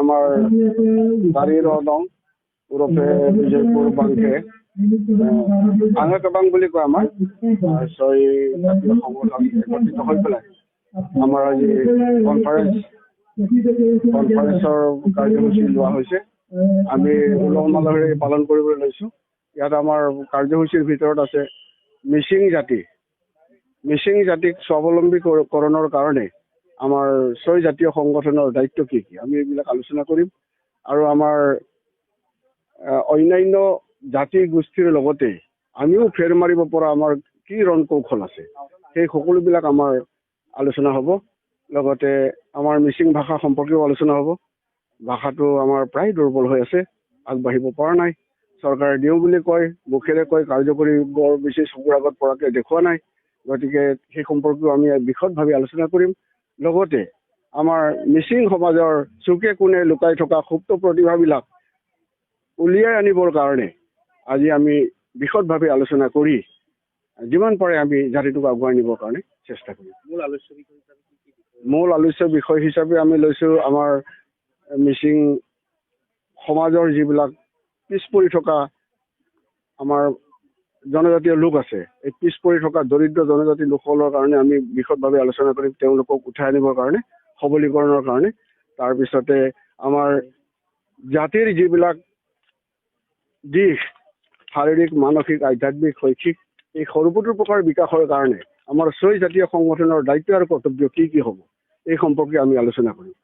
আমাৰ দাৰি ৰদং ওৰফে বিজয়পুৰ বাংকে আঙেকাবাং বুলি কয় আমাৰ ছয় জাতীয় সংগঠন একত্ৰিত হৈ পেলাই আমাৰ আজি কনফাৰেন্সৰ কাৰ্যসূচী লোৱা হৈছে। আমি উলহ মালহেৰে পালন কৰিবলৈ লৈছোঁ। ইয়াত আমাৰ কাৰ্যসূচীৰ ভিতৰত আছে মিচিং জাতিক স্বাৱলম্বীকৰণৰ কাৰণে আমাৰ ছয় জাতীয় সংগঠনৰ দায়িত্ব কি কি আমি এইবিলাক আলোচনা কৰিম। আৰু আমাৰ অন্যান্য জাতি গোষ্ঠীৰ লগতে আমিও ফেৰ মাৰিব পৰা আমাৰ কি ৰণ কৌশল আছে সেই সকলোবিলাক আমাৰ আলোচনা হ'ব। লগতে আমাৰ মিচিং ভাষা সম্পৰ্কেও আলোচনা হ'ব। ভাষাটো আমাৰ প্ৰায় দুৰ্বল হৈ আছে, আগবাঢ়িব পৰা নাই। চৰকাৰে দিওঁ বুলি কয়, মুখেৰে কয়, কাৰ্যকৰী বৰ বেছি চকুৰ আগত পৰাকৈ দেখুওৱা নাই। গতিকে সেই সম্পৰ্কেও আমি বিশদভাৱে আলোচনা কৰিম। লগতে আমাৰ মিচিং সমাজৰ চুকে কোণে লুকাই থকা সুপ্ত প্ৰতিভাবিলাক উলিয়াই আনিবৰ কাৰণে আজি আমি বিশদভাৱে আলোচনা কৰি যিমান পাৰে আমি জাতিটোক আগুৱাই নিবৰ কাৰণে চেষ্টা কৰিম। মূল আলোচ্য বিষয় হিচাপে আমি লৈছোঁ আমাৰ মিচিং সমাজৰ যিবিলাক পিছ পৰি থকা আমাৰ জনজাতীয় লোক আছে, এই পিছ পৰি থকা দৰিদ্ৰ জনজাতি লোকসকলৰ কাৰণে আমি বিশদভাৱে আলোচনা কৰিম, তেওঁলোকক উঠাই আনিবৰ কাৰণে, সবলীকৰণৰ কাৰণে। তাৰপিছতে আমাৰ জাতিৰ যিবিলাক দিশ শাৰীৰিক, মানসিক, আধ্যাত্মিক, শৈক্ষিক এই সৰ্বতো প্ৰকাৰ বিকাশৰ কাৰণে আমাৰ ছয় জাতীয় সংগঠনৰ দায়িত্ব আৰু কৰ্তব্য কি কি হ'ব এই সম্পৰ্কে আমি আলোচনা কৰিম।